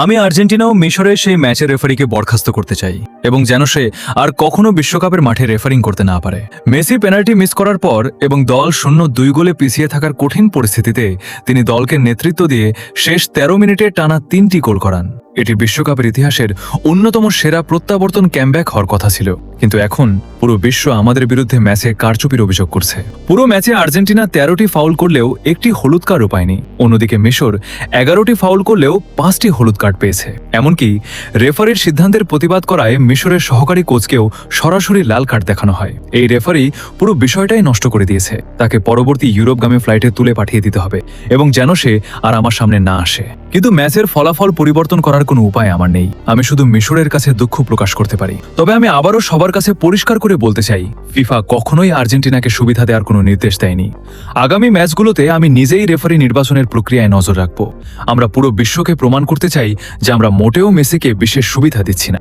আমি আর্জেন্টিনা ও মিশরের সেই ম্যাচের রেফারিকে বরখাস্ত করতে চাই এবং যেন সে আর কখনো বিশ্বকাপের মাঠে রেফারিং করতে না পারে। মেসি পেনাল্টি মিস করার পর এবং দল 0-2 গোলে পিছিয়ে থাকার কঠিন পরিস্থিতিতে তিনি দলকে নেতৃত্ব দিয়ে শেষ 13 মিনিটে টানা 3টি গোল করান। এটি বিশ্বকাপের ইতিহাসের অন্যতম সেরা প্রত্যাবর্তন ক্যামব্যাক হওয়ার কথা ছিল, কিন্তু এখন পুরো বিশ্ব আমাদের বিরুদ্ধে ম্যাচে কারচুপির অভিযোগ করছে। পুরো ম্যাচে আর্জেন্টিনা 13টি ফাউল করলেও একটি হলুদ কার্ডও পায়নি। অন্যদিকে মিশর 11টি ফাউল করলেও 5টি হলুদ কার্ড পেয়েছে। এমনকি রেফারির সিদ্ধান্তের প্রতিবাদ করায় মিশরের সহকারী কোচকেও সরাসরি লাল কার্ড দেখানো হয়। এই রেফারি পুরো বিষয়টাই নষ্ট করে দিয়েছে। তাকে পরবর্তী ইউরোপগামী ফ্লাইটে তুলে পাঠিয়ে দিতে হবে এবং যেন সে আর আমার সামনে না আসে। কিন্তু ম্যাচের ফলাফল পরিবর্তন করার কোনো উপায় আমার নেই। আমি শুধু মিশরের কাছে দুঃখ প্রকাশ করতে পারি। তবে আমি আবারও সবার কাছে পরিষ্কার করে বলতে চাই, ফিফা কখনোই আর্জেন্টিনাকে সুবিধা দেওয়ার কোনো নির্দেশ দেয়নি। আগামী ম্যাচগুলোতে আমি নিজেই রেফারি নির্বাচনের প্রক্রিয়ায় নজর রাখব। আমরা পুরো বিশ্বকে প্রমাণ করতে চাই যে আমরা মোটেও মেসিকে বিশেষ সুবিধা দিচ্ছি না।